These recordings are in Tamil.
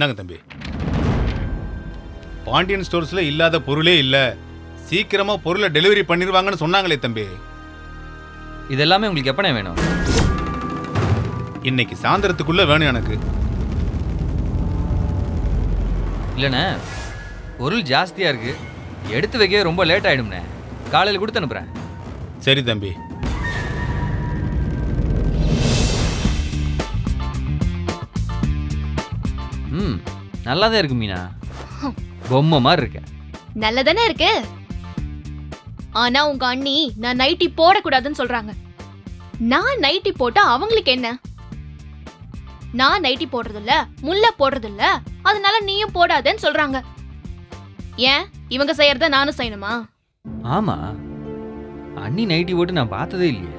இந்தாங்க தம்பி. பாண்டியன் ஸ்டோர்ஸ்ல இல்லாத பொருளே இல்ல, சீக்கிரமா பொருளை டெலிவரி பண்ணிடுவாங்கன்னு சொன்னாங்களே தம்பி. இதெல்லாமே உங்களுக்கு எப்பனே வேணும்? இன்னைக்கு சாயந்தரத்துக்குள்ள வேணும் எனக்கு. இல்லைண்ணே, பொருள் ஜாஸ்தியா இருக்கு, எடுத்து வைக்க ரொம்ப லேட் ஆயிடும்ண்ணே. காலையில் கொடுத்து அனுப்புறேன். சரி தம்பி. நல்லா தான் இருக்கு மீனா, பொம்மை மாதிரி இருக்க. நல்லதானே இருக்கு. ஆனா உங்க அண்ணி நான் நைட்டி போடக்கூடாதுன்னு சொல்றாங்க. நான் நைட்டி போட்டா அவங்களுக்கு என்ன? நான் நைட்டி போடுறது இல்ல, முல்லை போடுறது இல்ல, அதனால நீயும் போடாதேன்னு சொல்றாங்க. ஏன் இவங்க செய்யறத நானும் செய்யணுமா? ஆமா, அண்ணி நைட்டி போட்டு நான் பார்த்ததே இல்லையே.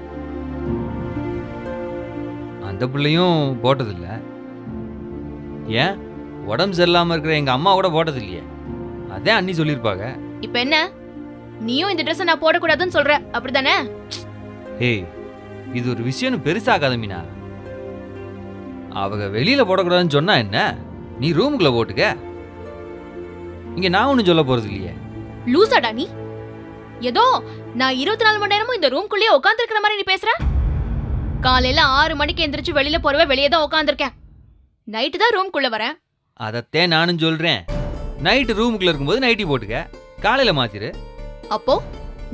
அந்த பிள்ளையும் போட்டதில்ல. ஏன் உடம்பு சரியில்லாம இருக்கிற எங்க அம்மா கூட போட்டது இல்லையே. அதே அண்ணி சொல்லியிருப்பாங்க. இப்ப என்ன, நீயும் இந்த ட்ரெஸ் நான் போடக்கூடாதுன்னு சொல்ற, அப்படிதானே? ஏய், இது ஒரு விஷயம் பெருசாக்காத மீனா. அவங்க வெளியில போடக்கூடாதுன்னு சொன்னா என்ன, நீ ரூமுக்குள்ள போட்டுக்க. இங்க நான் ஒன்னும் சொல்ல போறது இல்லையே. லூசாடா நீ? ஏதோ நான் 24 மணி நேரமும் இந்த ரூம்குள்ளேயே உட்கார்ந்து இருக்கிற மாதிரி நீ பேசுற. காலையில 6 மணிக்கு எந்திரிச்சு வெளியில போறவே, வெளியே தான் உட்காந்துருக்கேன். நைட்டு தான் ரூம்குள்ள வரேன். அதத்தே நானும் சொல்றேன். நைட்டு ரூமுக்குள்ள இருக்கும்போது நைட்டி போட்டுக்க, காலையில மாத்திரு. அப்போ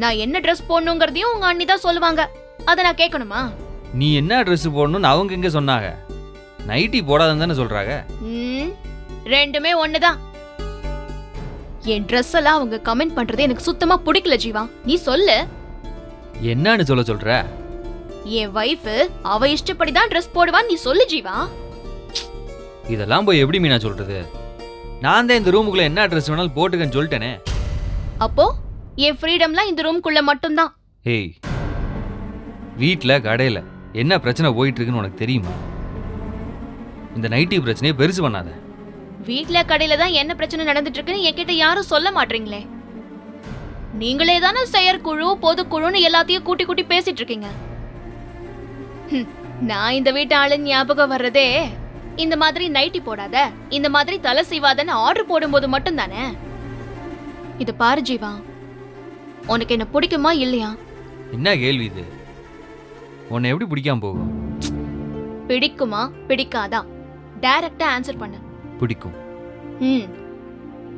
நான் என்ன ட்ரெஸ் போடணுங்கிறதையும் உங்க அண்ணி தான் சொல்லுவாங்க. அதை நான் கேட்கணுமா? நீ என்ன ட்ரெஸ் போடணும்னு அவங்க எங்க சொன்னாங்க? நைட்டி போடாதுன்னு தானே சொல்றாங்க. ரெண்டுமே ஒண்ணுதான். என் ட்ரெஸ் எல்லாம் அவங்க கமெண்ட் பண்றது எனக்கு சுத்தமா பிடிக்கல ஜீவா. நீ சொல்லு, என்னன்னு சொல்ற? என் வைஃப் அவ இஷ்டப்படி தான் ட்ரெஸ் போடுவான்னு நீ சொல்லு ஜீவா. இதெல்லாம் போய் எப்படி மீனா சொல்றது? நான் தான் இந்த ரூமுக்குள்ள என்ன ட்ரெஸ் வேணாலும் போட்டுக்கன்னு சொல்லிட்டேனே. அப்போ என் ஃப்ரீடம்லாம் இந்த ரூம்குள்ள மட்டும்தான். ஏய், வீட்ல கடையில என்ன பிரச்சனை போயிட்டு இருக்குன்னு உனக்கு தெரியுமா? இந்த நைட்டி பிரச்சனையை பெருசு பண்ணாத. வீட்ல கடையில தான் என்ன பிரச்சனை நடந்துட்டு இருக்குன்னு என்கிட்ட யாரும் சொல்ல மாட்டீங்களே. நீங்களே தானே செயற்குழு பொதுக்குழுன்னு எல்லாத்தையும் கூட்டி கூட்டி பேசிட்டு இருக்கீங்க. நான் இந்த வீட்டு ஆளு ஞாபகம் வர்றதே இந்த மாதிரி நைட்டி போடாத, இந்த மாதிரி தலை சீவாதன்னு ஆர்டர் போடும்போது மட்டும் தானே. இது பாரு ஜீவா, உனக்கு என்ன பிடிக்குமா இல்லையா? என்ன கேள்வி இது? உன்னை எப்படி பிடிக்காம போகும்? பிடிக்குமா பிடிக்காதா டைரக்டா ஆன்சர் பண்ணு. பிடிக்கும்.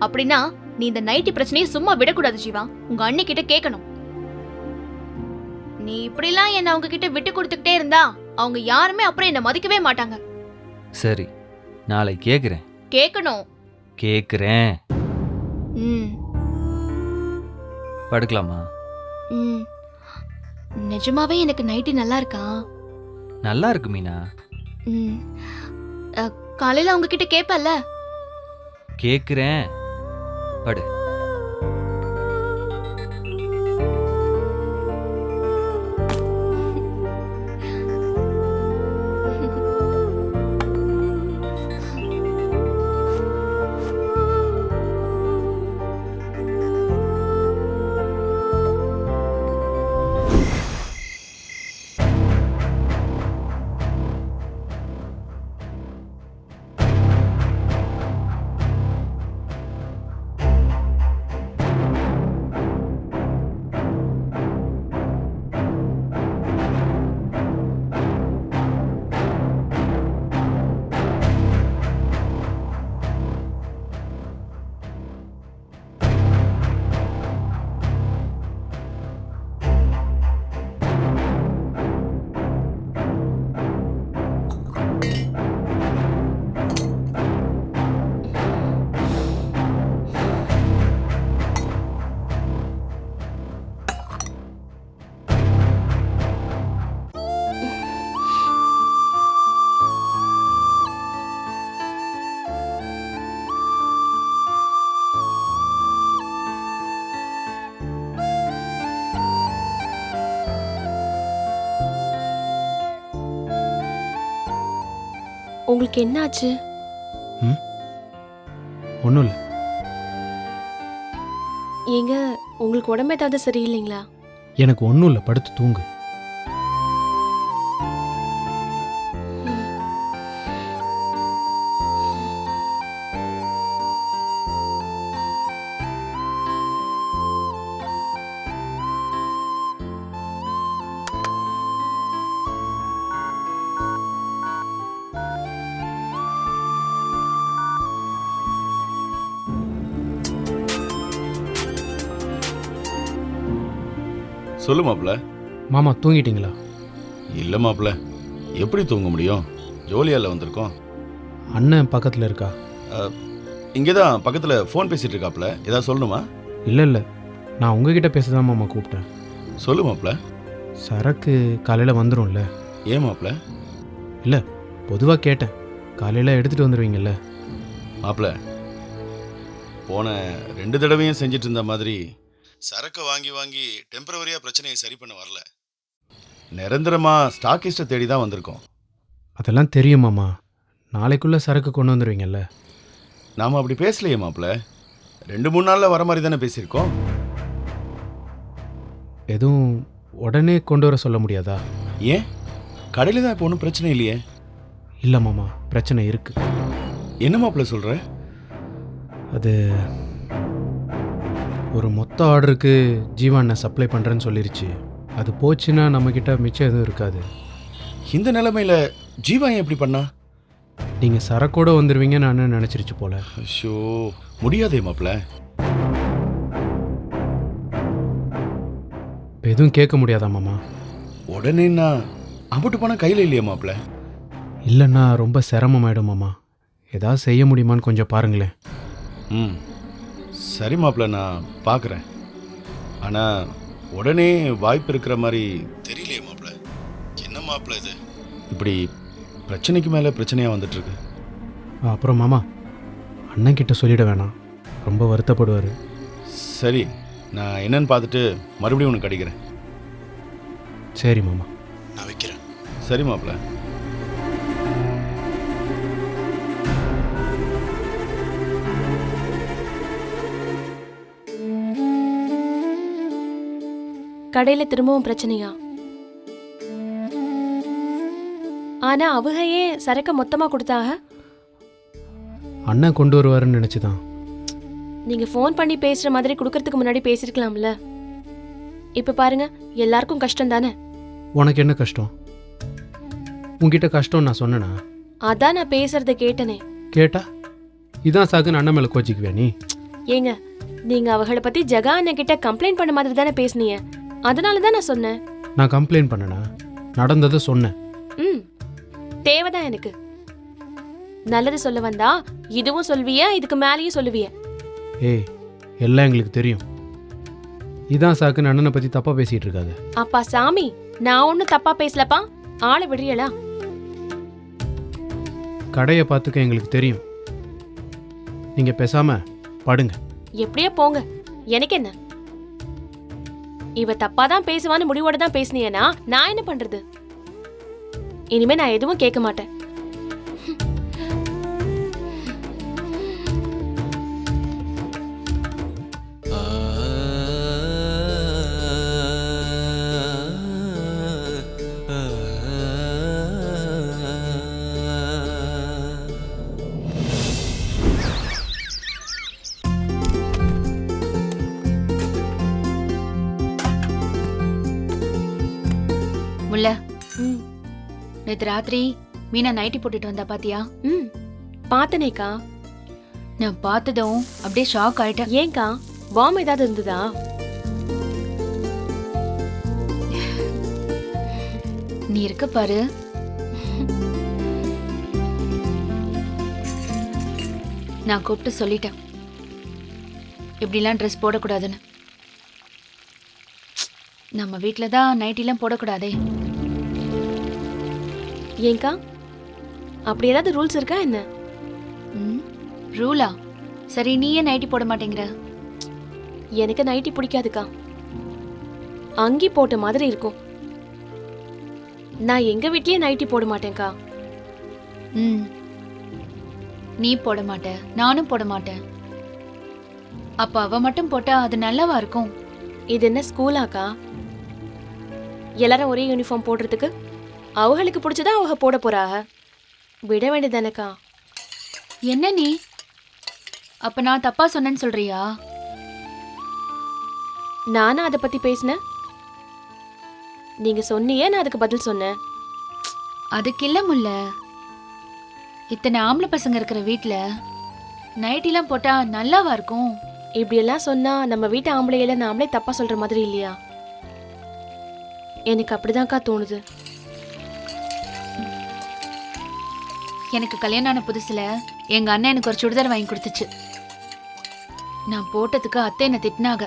அப்படின்னா நீ இந்த நைட்டி பிரச்சனையை சும்மா விடக்கூடாது ஜீவா. உங்க அண்ணி கிட்ட கேட்கணும். நீ இப்படிலாம் என்ன அவங்க கிட்ட விட்டு கொடுத்துக்கிட்டே இருந்தா அவங்க யாருமே அப்புறம் என்ன மதிக்கவே மாட்டாங்க. சரி, நாளை கேக்குறேன். கேட்கணும். கேக்குறேன். படுக்கலாமா? நிஜமாவே எனக்கு நைட்டி நல்லா இருக்கா? நல்லா இருக்கு மீனா. காலையில அவங்க கிட்ட கேப்பல்ல? கேக்குறேன், படு. உங்களுக்கு என்ன ஆச்சு? ஒன்றும் இல்லை. ஏங்க, உங்களுக்கு உடம்பு ஏதாவது சரியில்லைங்களா? எனக்கு ஒன்றும் இல்லை, படுத்து தூங்கு. சொல்லு மாப்ள. மாமா தூங்கிட்டீங்களா? இல்ல மாப்ள, எப்படி தூங்க முடியும்? ஜோலியால வந்திருக்கோம். அண்ணன் பக்கத்தில் இருக்கா? இங்கதான் பக்கத்துல ஃபோன் பேசிட்டு இருக்காப்ல. ஏதாவது சொல்லணுமா? இல்லை இல்லை, நான் உங்ககிட்ட பேச தான் மாமா கூப்பிட்டேன். சொல்லு மாப்ள. சரக்கு காலையில் வந்துடும்ல? ஏன் மாப்ள? பொதுவாக கேட்டேன், காலையில் எடுத்துகிட்டு வந்துடுவீங்கல்ல? மாப்ள, போன 2 தடவையும் செஞ்சுட்டு இருந்த மாதிரி சரக்கு வாங்கி வாங்கி டெம்பரவரியா பிரச்சனையை சரி பண்ண வரல. நிரந்தரமா ஸ்டாக்கிஸ்ட்டை தேடி தான் வந்திருக்கோம். அதெல்லாம் தெரியும் மாமா, நாளைக்குள்ளே சரக்கு கொண்டு வந்துடுவீங்கல்ல? நாம அப்படி பேசலையே மாப்ள. 2-3 நாள்ல வர மாதிரி தானே பேசியிருக்கோம். எதுவும் உடனே கொண்டு வர சொல்ல முடியாதா? ஏன்? கடையில் தான் இப்போ ஒன்றும் பிரச்சனை இல்லையே. இல்லை மாமா, பிரச்சனை இருக்குது. என்ன மாப்ள சொல்ற? அது ஒரு மொத்த ஆர்டருக்கு ஜீவா அண்ணன் சப்ளை பண்ணுறேன்னு சொல்லிருச்சு. அது போச்சுன்னா நம்மக்கிட்ட மிச்சம் எதுவும் இருக்காது. இந்த நிலைமையில ஜீவா ஏன் எப்படி பண்ணா? நீங்கள் சரக்கோடு வந்துடுவீங்கன்னு அண்ணன் நினச்சிருச்சு போல. ஷோ, முடியாதே மாப்ள. இப்போ எதுவும் கேட்க முடியாதா மாமா? உடனேன்னா அம்புட்டு பணம் கையில் இல்லையே மாப்ள. இல்லைன்னா ரொம்ப சிரமமாயிடும் மாமா. ஏதாவது செய்ய முடியுமான்னு கொஞ்சம் பாருங்களேன். ம், சரி மாப்ள, நான் பார்க்குறேன். ஆனால் உடனே வாய்ப்பு இருக்கிற மாதிரி தெரியலையே மாப்ள. என்ன மாப்ள இது? இப்படி பிரச்சனைக்கு மேலே பிரச்சனையாக வந்துட்டுருக்கு. அப்புறம் மாமா, அண்ணன் கிட்ட சொல்லிட வேணாம், ரொம்ப வருத்தப்படுவார். சரி, நான் என்னன்னு பார்த்துட்டு மறுபடியும் உனக்கு அடிக்கிறேன். சரி மாமா, நான் வைக்கிறேன். சரி மாப்ள. கடையில திரும்பவும் பிரச்சனையா? ஆனா அவங்க ஏன் சரக்க மொத்தமா கொடுத்தாக? அண்ணன் கொண்டு வருவாருன்னு நினச்சிதான். நீங்க ஃபோன் பண்ணி பேசுற மாதிரி கொடுக்கறதுக்கு முன்னாடி பேசிருக்கலாம்ல. இப்ப பாருங்க, எல்லாருக்கும் கஷ்டம் தானே. உனக்கு என்ன கஷ்டம்? உன்கிட்ட கஷ்டம் நான் சொன்னேனா? அதான் நான் பேசுறத கேட்டனே. கேட்டா இதான் சாக்குன்னு அண்ணன் மேலே கோச்சிக்குவியா நீ? ஏங்க, நீங்க அவங்கள பத்தி ஜகா அண்ணன் கிட்ட கம்ப்ளைண்ட் பண்ண மாதிரி தானே பேசுனீங்க. அதனால தான் நான் சொன்னேன். நான் கம்ப்ளைண்ட் பண்ணனா? நடந்ததை சொன்னேன். ம், தேவைதான் எனக்கு. நல்லது சொல்ல வந்தா இதுவும் சொல்விய, இதுக்கு மேலேயும் சொல்லுவிய. ஏய், எல்லாம் எங்களுக்கு தெரியும். இதான் சாக்குன்னு அண்ணனை பற்றி தப்பாக பேசிகிட்டு இருக்காங்க. அப்பா சாமி, நான் ஒன்னும் தப்பா பேசலப்பா. ஆளை விடுறியலா? கடையை பார்த்துக்க எங்களுக்கு தெரியும். நீங்கள் பேசாம படுங்க. எப்படியே போங்க, எனக்கு என்ன. இவ தப்பா தான் பேசுவான்னு முடிவோட தான் பேசுனியனா நான் என்ன பண்றது? இனிமே நான் எதுவும் கேட்க மாட்டேன். முல்ல, ம், நேத்து ராத்திரி மீனா நைட்டி போட்டுட்டு வந்தா பாத்தியா? ம், பாத்தனேக்கா. நான் பார்த்ததும் அப்படியே ஷாக் ஆயிட்டேன். ஏன்க்கா, பாம் ஏதாவது இருந்ததா? நீ இருக்க பாரு. நான் கூப்பிட்டு சொல்லிட்டேன், இப்படிலாம் ட்ரெஸ் போடக்கூடாதுன்னு. நம்ம வீட்டில தான் நைட்டிலாம் போடக்கூடாதே. ஏன்க்கா, அப்படி ஏதாவது ரூல்ஸ் இருக்கா என்ன? ம், ரூலா? சரி, நீ ஏன் நைட்டி போட மாட்டேங்கிற? எனக்கு நைட்டி பிடிக்காதுக்கா. அங்கி போட்ட மாதிரி இருக்கும். நான் எங்க வீட்லயே நைட்டி போட மாட்டேன்க்கா. ம், நீ போட மாட்ட, நானும் போட மாட்டேன். அப்ப அவ மட்டும் போட்டா அது நல்லாவா இருக்கும்? இது என்ன ஸ்கூலாக்கா? எல்லாரும் ஒரே யூனிஃபார்ம் போடுறதுக்கு அவங்களுக்கு பிடிச்சதா அவங்க போட போறாங்க. விட வேண்டியதானக்கா. என்ன நீ? அப்ப நான் தப்பா சொன்னேன்னு சொல்றியா? நானும் அதை பத்தி பேசினேன். நீங்க சொன்னியே, நான் அதுக்கு பதில் சொன்னேன். அதுக்கு இல்ல முல்ல, இத்தனை ஆம்பளை பசங்க இருக்கிற வீட்ல நைட்டிலாம் போட்டா நல்லாவா இருக்கும்? இப்படி எல்லாம் சொன்னா நம்ம வீட்டு ஆம்பளையில நாமளே தப்பா சொல்ற மாதிரி இல்லையா? எனக்கு அப்படிதான்க்கா தோணுது. எனக்கு கல்யாணம் ஆன புதுசுல எங்க அண்ணன் எனக்கு ஒரு சுடிதார் வாங்கி கொடுத்துச்சு. நான் போட்டதுக்கு அத்தை என்ன திட்டினாங்க.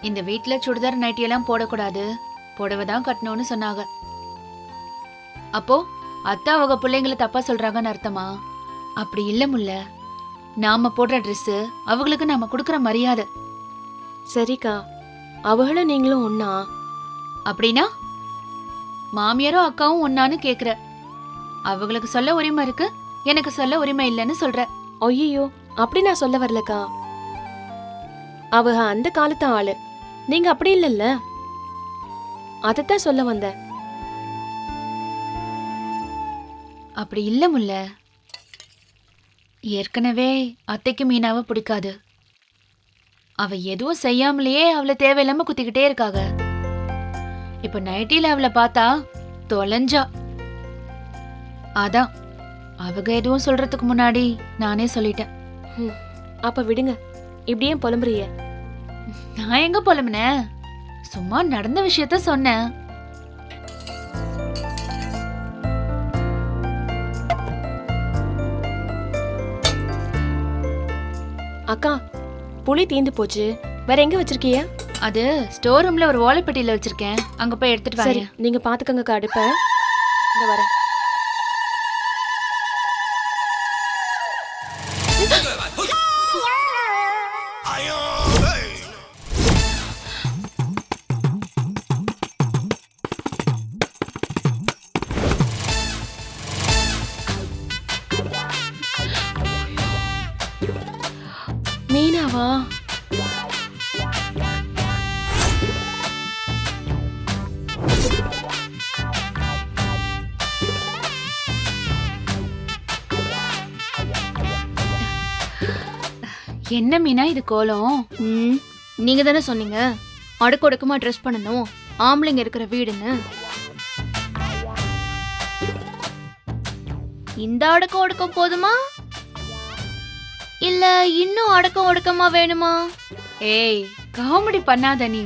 இந்த வீட்ல சுடிதார் நைட்டி எல்லாம் போடக்கூடாது, புடவை தான் கட்டணும்னு சொன்னாங்க. அப்போ அத்தை அவங்க பிள்ளைங்களை தப்பா சொல்றாங்கன்னு அர்த்தமா? அப்படி இல்ல முல்ல, நாம போடுற ட்ரெஸ் அவங்களுக்கு நாம கொடுக்கற மரியாதை. சரிக்கா, அவளும் நீங்களும் ஒன்னா? அப்படின்னா மாமியாரும் அக்காவும் ஒன்னான்னு கேக்குற. அவங்களுக்கு சொல்ல உரிமை இருக்கு, எனக்கு சொல்ல உரிமை இல்லைன்னு சொல்ற. ஐயோ, அப்படி நான் சொல்ல வரலக்கா. அவ அந்த காலத்து ஆளு, நீங்க அப்படி இல்லல்ல, அதத்தான் சொல்ல வந்த. அப்படி இல்ல முல்ல, ஏற்கனவே அத்தைக்கு மீனாவை பிடிக்காது. அவ எதுவும் செய்யாமலேயே அவளை தேவையில்லாம குத்திக்கிட்டே இருக்காங்க. இப்ப நைட்டில அவளை பார்த்தா தொலைஞ்சா. அதான் அவங்க எதுவும் சொல்றதுக்கு முன்னாடி நானே சொல்லிட்டேன். அப்ப விடுங்க, இப்படியே புலம்புறிய. நான் எங்க புலம்புனேன், சும்மா நடந்த விஷயத்த சொன்னேன். அக்கா, புளி தீந்து போச்சு, வேற எங்க வச்சிருக்கீங்க? அது ஸ்டோர் ரூம்ல ஒரு ஓலைப்பெட்டியில வச்சிருக்கேன், அங்க போய் எடுத்துட்டு சரி, வரேன். நீங்க பாத்துக்கங்கக்கா, அடுப்ப இந்த வரேன். மீனாவா? என்ன மீனா இது கோலம்? நீங்க தானே சொன்னீங்க அடுக்கொடுக்கமா ட்ரெஸ் பண்ணணும், ஆம்பளைங்க இருக்கிற வீடுன்னு. இந்த அடக்கம் ஒடுக்கம் போதுமா, இல்ல இன்னும் அடக்கம் ஒடுக்கமா வேணுமா? ஏய், காமெடி பண்ணாத நீ.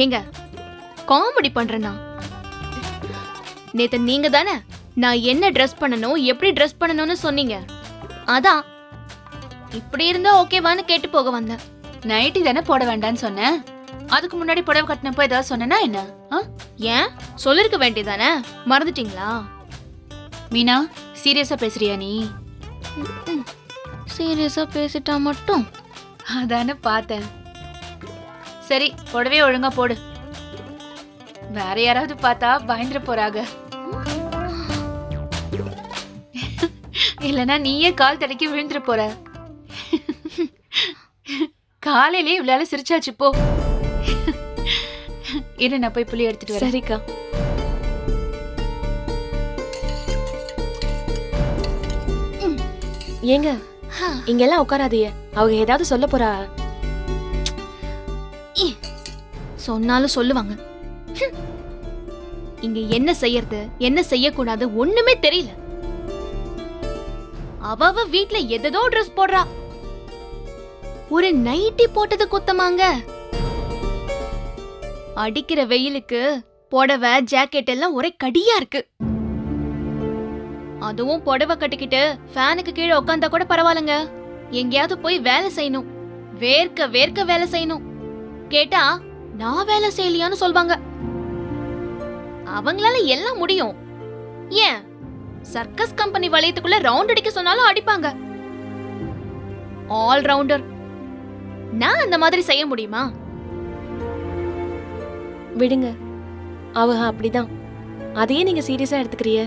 ஏங்க காமெடி பண்றேன்னா? நேத்து நீங்க தானே நான் என்ன ட்ரெஸ் பண்ணணும், எப்படி ட்ரெஸ் பண்ணணும்னு சொன்னீங்க. அதான் இப்படி இருந்தா ஓகேவான்னு கேட்டு போக வந்தேன். நைட்டி தானே போட வேண்டாம்னு சொன்னேன், அதுக்கு முன்னாடி புடவை கட்டினப்போ ஏதாவது சொன்னா என்ன? ஏன் சொல்லிருக்க வேண்டியதானே, மறந்துட்டீங்களா? மீனா, சீரியஸா பேசுறியா நீ? சீரியஸா பேசிட்டா மட்டும் அதானே பார்த்தேன். சரி, புடவே ஒழுங்கா போடு, வேற யாராவது பார்த்தா பயந்துட போறாங்க. இல்லனா நீயே கால் தடக்கி விழுந்துட போற. காலையிலே இவ்வளவு சிரிச்சாச்சு, போ. இரு, நான் போய் புளி எடுத்துட்டு வரேன். சரிக்கா. ஏங்க, இங்கெல்லாம் உட்காராதீங்க, அவங்க ஏதாவது சொல்ல போறா. சொன்னாலும் சொல்லுவாங்க. இங்க என்ன செய்யறது என்ன செய்யக்கூடாது ஒண்ணுமே தெரியல. அவ வீட்ல எதோ ட்ரெஸ் போடுறா, ஒரு நைட்டி போட்டது குத்தமாங்க? அடிக்கிற வெயிலுக்கு புடவை ஜாக்கெட் எல்லாம் ஒரே கடியா இருக்கு. அதுவும் புடவை கட்டிக்கிட்டு ஃபேனுக்கு கீழே உட்காந்தா கூட பரவாயில்லங்க, எங்கேயாவது போய் வேலை செய்யணும், வேர்க்க வேர்க்க வேலை செய்யணும். கேட்டா நான் வேலை செய்யலையான்னு சொல்வாங்க. அவங்களால எல்லாம் முடியும். ஏன் சர்க்கஸ் கம்பெனி வளையத்துக்குள்ள ரவுண்ட் அடிக்க சொன்னாலும் அடிப்பாங்க. All rounder. நான் அந்த மாதிரி செய்ய முடியுமா? விடுங்க, அவ அப்படிதான். அதையே நீங்க சீரியஸா எடுத்துக்கிறிய.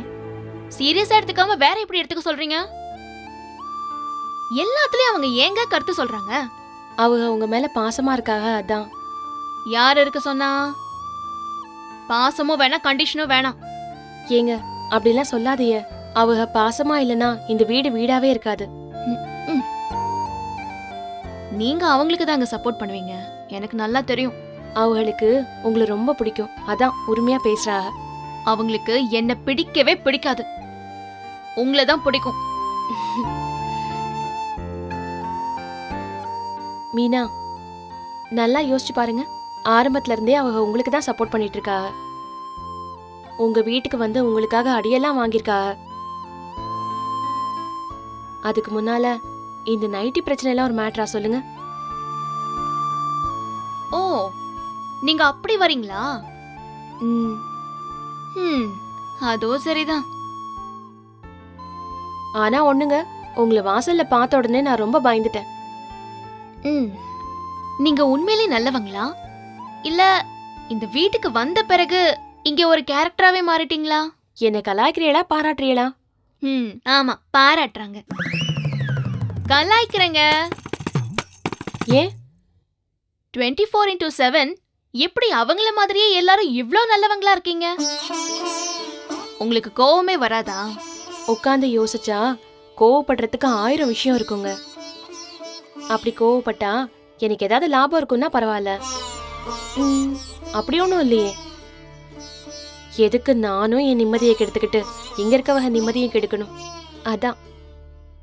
சீரியஸா எடுத்துக்காம வேற எப்படி எடுத்துக்க சொல்றீங்க? எல்லாத்துலயும் அவங்க ஏங்க கருத்து சொல்றாங்க? அவங்க உங்க மேல பாசமா இருக்காக, அதான். யார் இருக்க சொன்னா? பாசமும் வேணாம், கண்டிஷனும் வேணாம். ஏங்க, அப்படிலாம் சொல்லாதீங்க. அவங்க பாசமா இல்லனா இந்த வீடு வீடாவே இருக்காது. நீங்க அவங்களுக்கு தாங்க சப்போர்ட் பண்ணுவீங்க, எனக்கு நல்லா தெரியும். அவங்களுக்கு உங்களை ரொம்ப பிடிக்கும், அதான் உரிமையா பேசுறாங்க. அவங்களுக்கு என்ன பிடிக்கவே பிடிக்காது, உங்களை தான் பிடிக்கும். மீனா, நல்லா யோசிச்சு பாருங்க. ஆரம்பத்துல இருந்தே அவங்க உங்களுக்கு தான் சப்போர்ட் பண்ணிட்டு இருக்கா. உங்க வீட்டுக்கு வந்து உங்களுக்காக அடியெல்லாம் வாங்கியிருக்கா. அதுக்கு முன்னால இந்த நைட்டி பிரச்சனை எல்லாம் ஒரு மேட்டரா சொல்லுங்க? ஓ, நீங்க அப்படி வரீங்களா? ம், ம், அதோ சரிதான். ஆனா ஒண்ணுங்க, உங்களை வாசல்ல பார்த்த உடனே நான் ரொம்ப பயந்துட்டேன். ம், நீங்க உண்மையிலே நல்லவங்களா இல்ல இந்த வீட்டுக்கு வந்த பிறகு இங்க ஒரு கேரக்டராவே மாறிட்டீங்களா? என்னை கலாய்க்கிறீங்களா பாராட்டுறீங்களா? ம், ஆமா, பாராட்டுறாங்க. கலாய்க்கிறேங்க. ஏன்? 24x7 எப்படி அவங்கள மாதிரியே எல்லாரும் இவ்ளோ நல்லவங்களா இருக்கீங்க? உங்களுக்கு கோவமே வராதா? உட்காந்து யோசிச்சா கோவப்படுறதுக்கு 1000 விஷயம் இருக்குங்க. அப்படி கோவப்பட்டா எனக்கு ஏதாவது லாபம் இருக்கும்னா பரவாயில்ல. அப்படி ஒன்றும் இல்லையே. எதுக்கு நானும் என் நிம்மதியை கெடுத்துக்கிட்டு இங்க இருக்கவங்க நிம்மதியை கெடுக்கணும்? அதான்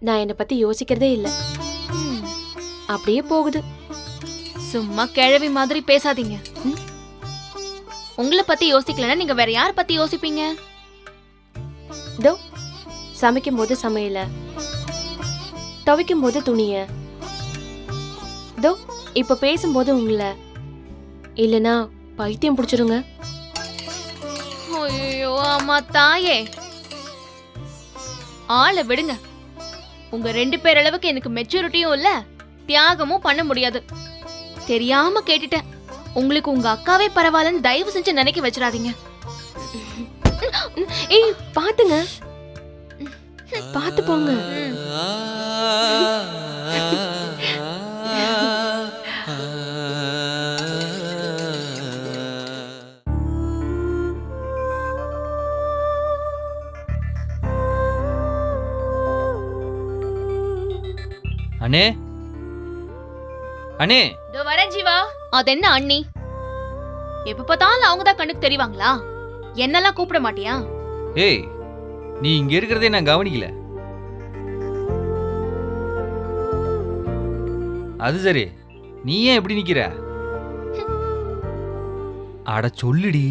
நான் என்னை பத்தி யோசிக்கிறதே இல்லை. ம், அப்படியே போகுது. சும்மா கிழவி மாதிரி பேசாதீங்க. ம்? உங்களை பத்தி யோசிக்கலன்னா நீங்க வேற யார பத்தி யோசிப்பீங்க? இதோ சமைக்கும் போது சமையல, துவைக்கும் போது துணிய, இதோ இப்ப பேசும்போது உங்களை, இல்லனா பைத்தியம் பிடிச்சிருங்க. ஐயோ அம்மா தாயே, ஆளை விடுங்க. உங்க 2 பேர் அளவுக்கு எனக்கு மெச்சூரிட்டியும் இல்ல, தியாகமும் பண்ண முடியாது. தெரியாம கேட்டுட்டேன். உங்களுக்கு உங்க அக்காவே பரவாயில்லன்னு தயவு செஞ்சு நினைக்க வச்சிடாதீங்க. ஏய் பாத்துங்க, பாத்து போங்க. அண்ணே, அண்ணே, இதோ வரேன் ஜீவா. அது என்ன அண்ணி? எப்ப பார்த்தாலும் அவங்க தான் கண்ணுக்கு தெரிவாங்களா? என்னெல்லாம் கூப்பிட மாட்டியா? ஏய், நீ இங்க இருக்கிறதே நான் கவனிக்கல. அது சரி, நீ ஏன் எப்படி நிக்கிற? அட சொல்லுடி.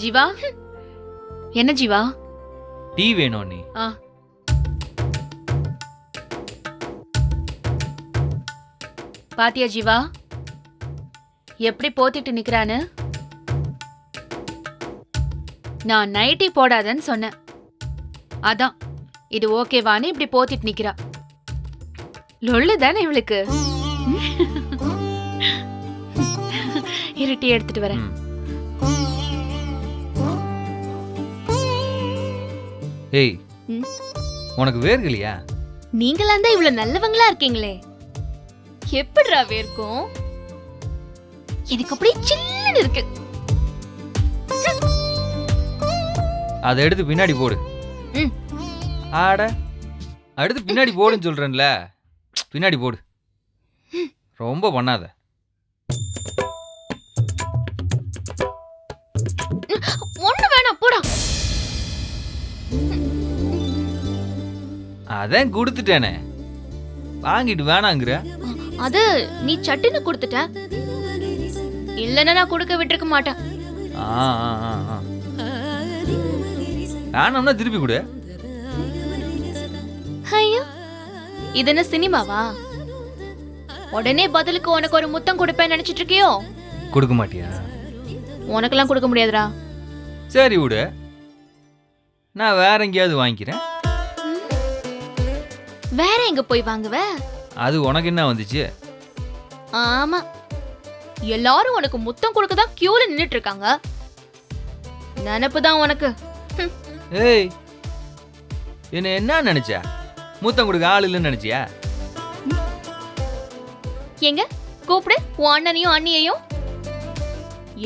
ஜீவா, என்ன ஜீவா? டீ வேணும் நீ. ஆ, பாத்தியா ஜீவா எப்படி போத்திட்டு நிக்கிறான்னு? நான் நைட்டி போடாதன்னு சொன்னேன், அதான் இது ஓகேவான்னு இப்படி போத்திட்டு நிக்கிறா. லொள்ளு தானே இவளுக்கு. இருட்டி எடுத்துட்டு வரேன். ம். ஏய், ம்? உனக்கு வேர்க்கலையா? நீங்களாம் தான் இவ்வளவு நல்லவங்களா இருக்கீங்களே, எப்படிடா வேர்க்கும்? எனக்கு அப்படியே சில்லுன்னு இருக்கு. அதை எடுத்து பின்னாடி போடு. ம். ஆட, அடுத்து பின்னாடி போடுன்னு சொல்றேன்ல, பின்னாடி போடு. ரொம்ப பண்ணாத. ஒண்ணு வேணாம், போடா. அதான் கொடுத்துட்டேனே, வாங்கிட்டு வேணாங்கிற. அது நீ சட்டுன்னு கொடுத்துட்ட, இல்லன்னா நான் கொடுக்க விட்டுருக்க மாட்டேன். வேணாம்னா திருப்பி கொடு. ஐயோ, இது என்ன சினிமாவா? உடனே பதிலுக்கு உனக்கு ஒரு முத்தம் கொடுப்பேன் நினைச்சிட்டு இருக்கியோ? கொடுக்க மாட்டியா? உனக்கெல்லாம் கொடுக்க முடியாதுடா. சரி விடு, நான் வேற எங்கேயாவது வாங்கிக்கிறேன். வேற எங்க போய் வாங்குவ? அது உனக்கு என்ன வந்துச்சு? ஆமா, எல்லாரும் உனக்கு முத்தம் கொடுக்க தான் கியூல நின்னுட்டு இருக்காங்க. நினைப்பு தான் உனக்கு. ஏய், என்ன என்ன நினைச்ச? முத்தம் கொடுக்க ஆள் இல்லைன்னு நினைச்சியா? எங்க கூப்பிடு உன் அண்ணனையும் அண்ணியையும்.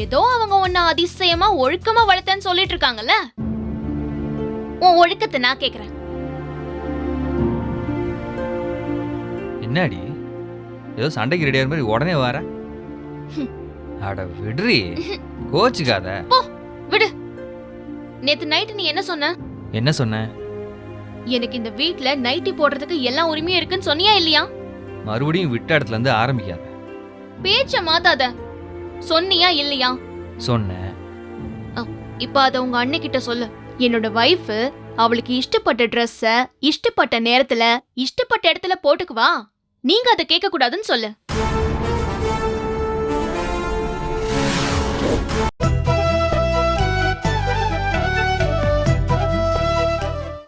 ஏதோ அவங்க உன்னை அதிசயமா ஒழுக்கமா வளர்த்தேன்னு சொல்லிட்டு இருக்காங்கல்ல, உன் ஒழுக்கத்தை நான் கேக்குறேன். என்னடி ஏதோ சண்டைக்கு ரெடியாகிற மாதிரி உடனே வர? அட விடுறி, கோச்சுக்காத. விடு. நேத்து நைட்டு நீ என்ன சொன்ன? என்ன சொன்ன? எனக்கு இந்த வீட்ல நைட்டி போடுறதுக்கு எல்லா உரிமையும் இருக்குன்னு சொன்னியா இல்லையா? மறுபடியும் விட்ட இடத்துல இருந்து ஆரம்பிக்காத. பேச்ச மாத்தாத. சொன்னியா இல்லையா? சொன்னேன். இப்ப அத உங்க அண்ணன்கிட்ட சொல்லு. என்னோட வைஃப் அவளுக்கு இஷ்டப்பட்ட ட்ரெஸ்ஸ இஷ்டப்பட்ட நேரத்துல இஷ்டப்பட்ட இடத்துல போட்டுக்குவா. நீங்க அதை கேட்க கூடாதுன்னு சொல்லு.